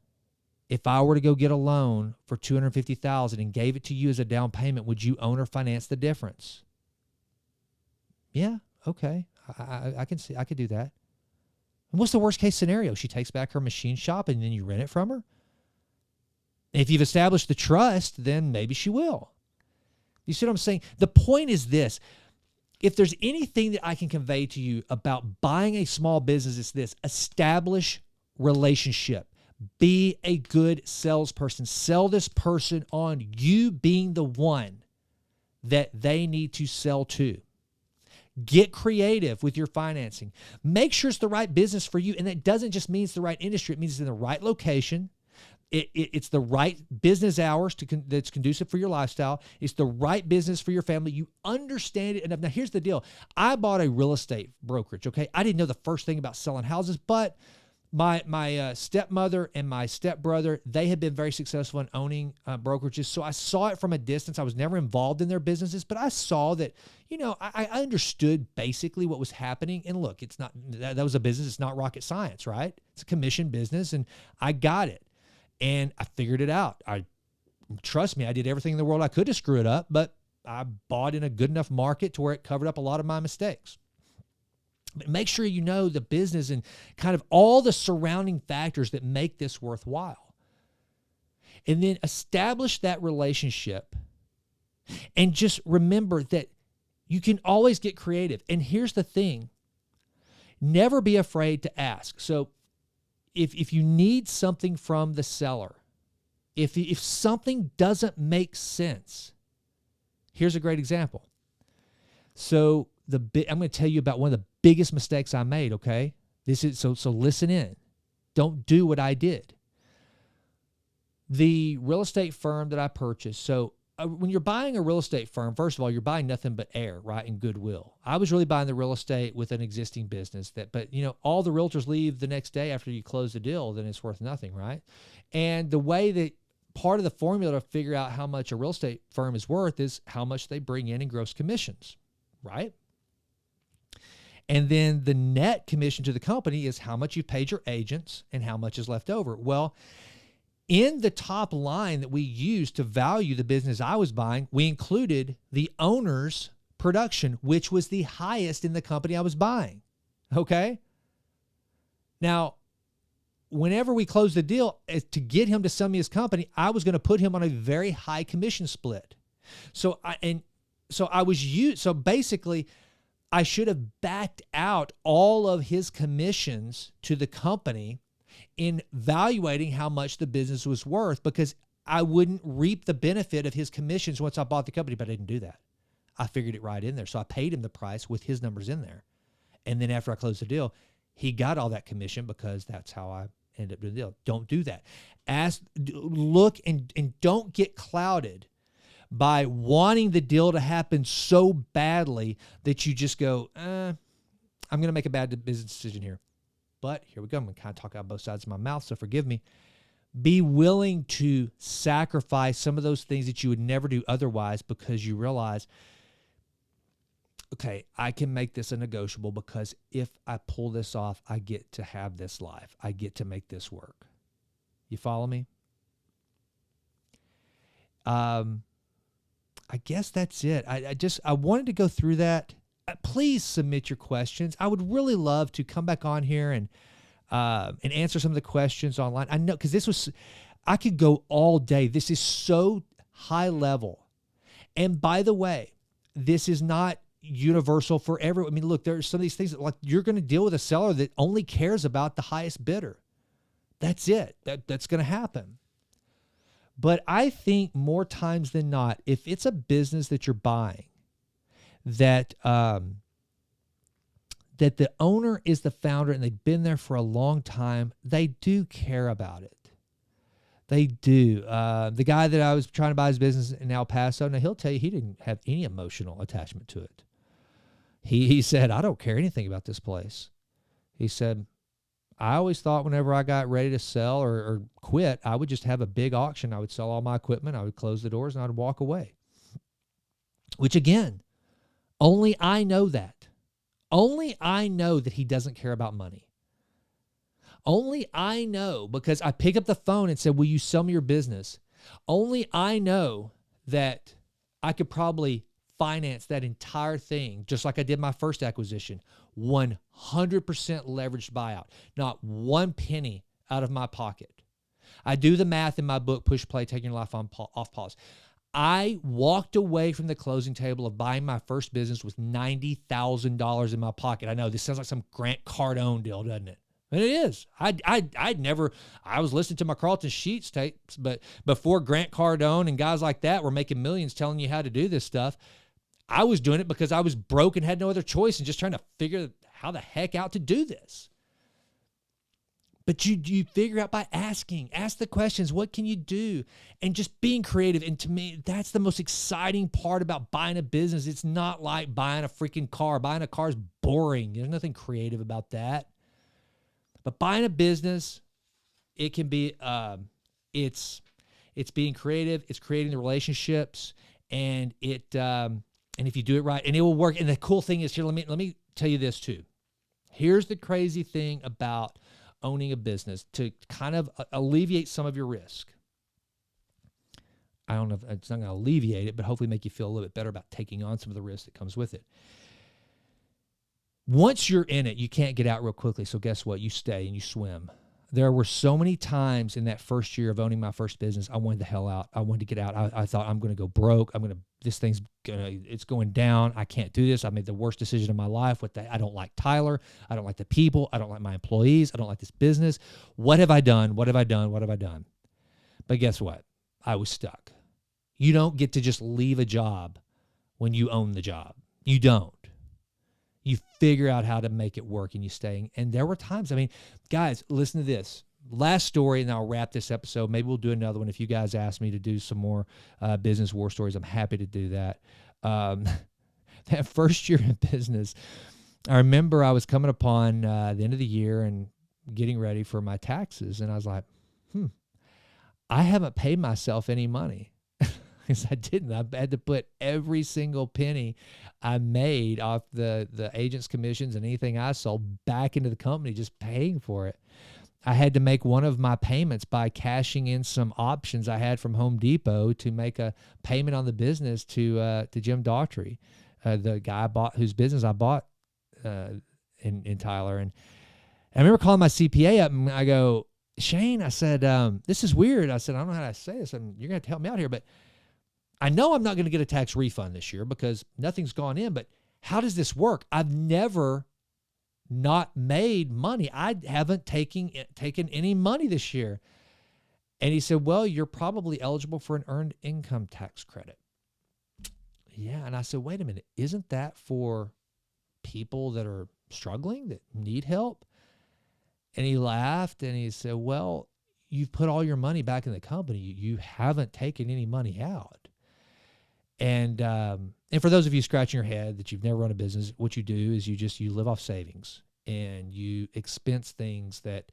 [SPEAKER 1] If I were to go get a loan for $250,000 and gave it to you as a down payment, would you own or finance the difference? Yeah, okay. I can see. I could do that. And what's the worst case scenario? She takes back her machine shop and then you rent it from her? If you've established the trust, then maybe she will. You see what I'm saying? The point is this. If there's anything that I can convey to you about buying a small business, it's this: establish relationship. Be a good salesperson. Sell this person on you being the one that they need to sell to. Get creative with your financing. Make sure it's the right business for you. And that doesn't just mean it's the right industry. It means it's in the right location. It's the right business hours that's conducive for your lifestyle. It's the right business for your family. You understand it enough. Now, here's the deal. I bought a real estate brokerage, okay? I didn't know the first thing about selling houses, but my stepmother and my stepbrother, they had been very successful in owning brokerages. So I saw it from a distance. I was never involved in their businesses, but I saw that, I understood basically what was happening. And look, it's not, that was a business. It's not rocket science, right? It's a commission business, and I got it. And I figured it out. Trust me, I did everything in the world I could to screw it up, but I bought in a good enough market to where it covered up a lot of my mistakes. But make sure you know the business and kind of all the surrounding factors that make this worthwhile. And then establish that relationship. And just remember that you can always get creative. And here's the thing. Never be afraid to ask. So if you need something from the seller, if something doesn't make sense, here's a great example. So I'm going to tell you about one of the biggest mistakes I made, okay? So listen in. Don't do what I did. The real estate firm that I purchased, so when you're buying a real estate firm, first of all, you're buying nothing but air, right, and goodwill. I was really buying the real estate with an existing business but all the realtors leave the next day after you close the deal, then it's worth nothing, right? And the way that part of the formula to figure out how much a real estate firm is worth is how much they bring in gross commissions, right? And then the net commission to the company is how much you've paid your agents and how much is left over. Well, In the top line that we used to value the business I was buying, we included the owner's production, which was the highest in the company I was buying. Okay? Now, whenever we closed the deal, to get him to sell me his company, I was going to put him on a very high commission split. So basically, I should have backed out all of his commissions to the company in evaluating how much the business was worth, because I wouldn't reap the benefit of his commissions once I bought the company, but I didn't do that. I figured it right in there. So I paid him the price with his numbers in there. And then after I closed the deal, he got all that commission because that's how I ended up doing the deal. Don't do that. Look and don't get clouded by wanting the deal to happen so badly that you just go, I'm going to make a bad business decision here. But here we go. I'm going to kind of talk out both sides of my mouth, so forgive me. Be willing to sacrifice some of those things that you would never do otherwise, because you realize, okay, I can make this a negotiable, because if I pull this off, I get to have this life. I get to make this work. You follow me? I guess that's it. I wanted to go through that. Please submit your questions. I would really love to come back on here and answer some of the questions online. I know, because I could go all day. This is so high level. And by the way, this is not universal for everyone. I mean, look, there's some of these things that, like, you're going to deal with a seller that only cares about the highest bidder. That's it. That's going to happen. But I think more times than not, if it's a business that you're buying, that the owner is the founder and they've been there for a long time, they do care about it. They do. The guy that I was trying to buy his business in El Paso, now he'll tell you he didn't have any emotional attachment to it. He said, I don't care anything about this place. He said, I always thought whenever I got ready to sell or quit, I would just have a big auction. I would sell all my equipment. I would close the doors and I would walk away. Which, again, only I know that. Only I know that he doesn't care about money. Only I know, because I picked up the phone and said, will you sell me your business? Only I know that I could probably finance that entire thing, just like I did my first acquisition, 100% leveraged buyout, not one penny out of my pocket. I do the math in my book, Push Play, Taking Your Life Off Pause. I walked away from the closing table of buying my first business with $90,000 in my pocket. I know this sounds like some Grant Cardone deal, doesn't it? And it is. I was listening to my Carlton Sheets tapes, but before Grant Cardone and guys like that were making millions telling you how to do this stuff, I was doing it because I was broke and had no other choice and just trying to figure how the heck out to do this. But you figure out by asking. Ask the questions. What can you do? And just being creative. And to me, that's the most exciting part about buying a business. It's not like buying a freaking car. Buying a car is boring. There's nothing creative about that. But buying a business, it can be, it's being creative. It's creating the relationships, and and if you do it right, and it will work. And the cool thing is here, let me tell you this too. Here's the crazy thing about owning a business to kind of alleviate some of your risk. I don't know if it's not going to alleviate it, but hopefully make you feel a little bit better about taking on some of the risk that comes with it. Once you're in it, you can't get out real quickly. So guess what? You stay and you swim. There were so many times in that first year of owning my first business, I wanted the hell out. I wanted to get out. I thought, I'm going to go broke. It's going down. I can't do this. I made the worst decision of my life. I don't like Tyler. I don't like the people. I don't like my employees. I don't like this business. What have I done? What have I done? What have I done? But guess what? I was stuck. You don't get to just leave a job when you own the job. You don't. You figure out how to make it work and you stay. And there were times, guys, listen to this. Last story, and I'll wrap this episode. Maybe we'll do another one. If you guys ask me to do some more business war stories, I'm happy to do that. That first year in business, I remember I was coming upon the end of the year and getting ready for my taxes. And I was like, I haven't paid myself any money. Because I didn't. I had to put every single penny I made off the agent's commissions and anything I sold back into the company, just paying for it. I had to make one of my payments by cashing in some options I had from Home Depot to make a payment on the business to Jim Daughtry, the guy whose business I bought in Tyler. And I remember calling my CPA up, and I go, Shane, I said, this is weird. I said, I don't know how to say this, and you're going to have to help me out here, but I know I'm not going to get a tax refund this year because nothing's gone in, but how does this work? I've never not made money. I haven't taken any money this year. And he said, well, you're probably eligible for an earned income tax credit. Yeah. And I said, wait a minute, isn't that for people that are struggling, that need help? And he laughed and he said, well, you've put all your money back in the company. You haven't taken any money out. And for those of you scratching your head that you've never run a business, what you do is you live off savings and you expense things that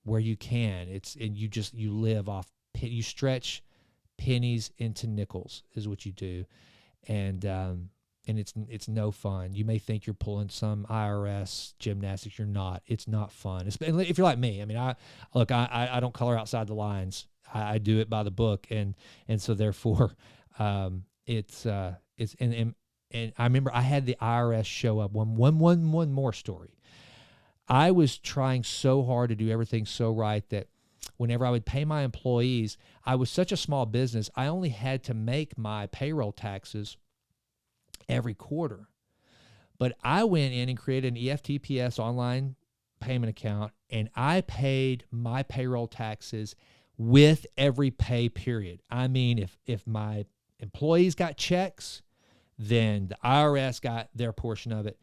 [SPEAKER 1] where you can. You live off, you stretch pennies into nickels is what you do. And it's no fun. You may think you're pulling some IRS gymnastics. You're not. It's not fun. If you're like me, I mean, I don't color outside the lines. I do it by the book. And so therefore, and I remember I had the IRS show up. One more story. I was trying so hard to do everything so right that whenever I would pay my employees, I was such a small business, I only had to make my payroll taxes every quarter. But I went in and created an EFTPS online payment account, and I paid my payroll taxes with every pay period. I mean, if my employees got checks, then the IRS got their portion of it.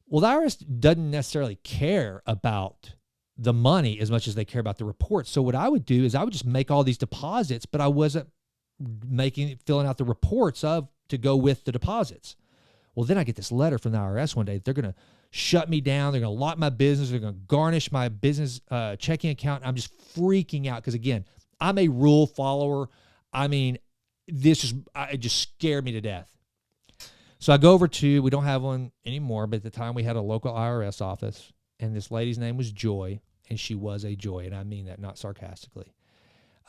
[SPEAKER 1] Well, the IRS doesn't necessarily care about the money as much as they care about the reports. So what I would do is I would just make all these deposits, but I wasn't filling out the reports to go with the deposits. Well, then I get this letter from the IRS one day. They're going to shut me down. They're going to lock my business. They're going to garnish my business checking account. I'm just freaking out because, again, I'm a rule follower. I mean, it just scared me to death. So I go over we don't have one anymore, but at the time we had a local IRS office, and this lady's name was Joy, and she was a joy, and I mean that not sarcastically.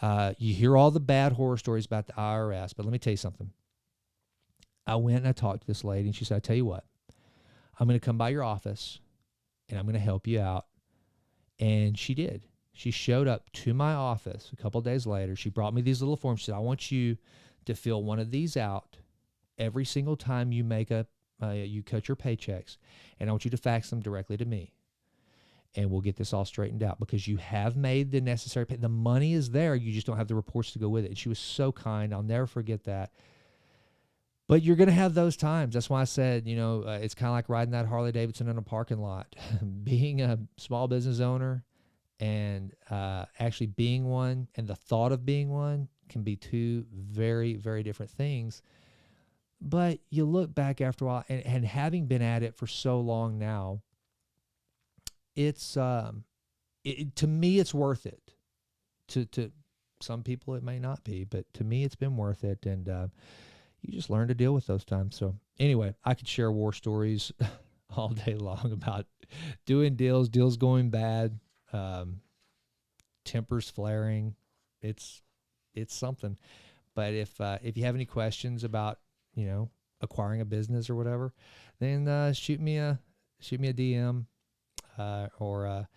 [SPEAKER 1] You hear all the bad horror stories about the IRS, but let me tell you something. I went and I talked to this lady, and she said, I tell you what, I'm going to come by your office, and I'm going to help you out. And she did. She showed up to my office a couple of days later. She brought me these little forms. She said, I want you to fill one of these out every single time you you cut your paychecks, and I want you to fax them directly to me. And we'll get this all straightened out because you have made the necessary pay. The money is there. You just don't have the reports to go with it. And she was so kind. I'll never forget that. But you're going to have those times. That's why I said, it's kind of like riding that Harley Davidson in a parking lot. Being a small business owner and actually being one, and the thought of being one can be two very, very different things. But you look back after a while, and having been at it for so long now, it's to me it's worth it. To some people it may not be, but to me it's been worth it, and you just learn to deal with those times. So anyway, I could share war stories all day long about doing deals going bad, tempers flaring. It's something. But if you have any questions about acquiring a business or whatever, then shoot me a DM or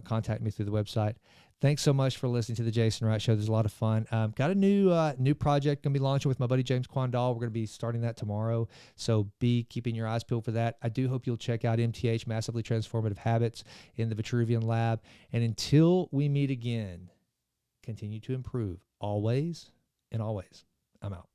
[SPEAKER 1] contact me through the website. Thanks so much for listening to the Jason Wright Show. There's a lot of fun. Got a new project going to be launching with my buddy James Quandall. We're going to be starting that tomorrow, so be keeping your eyes peeled for that. I do hope you'll check out MTH, Massively Transformative Habits, in the Vitruvian Lab. And until we meet again, continue to improve always and always. I'm out.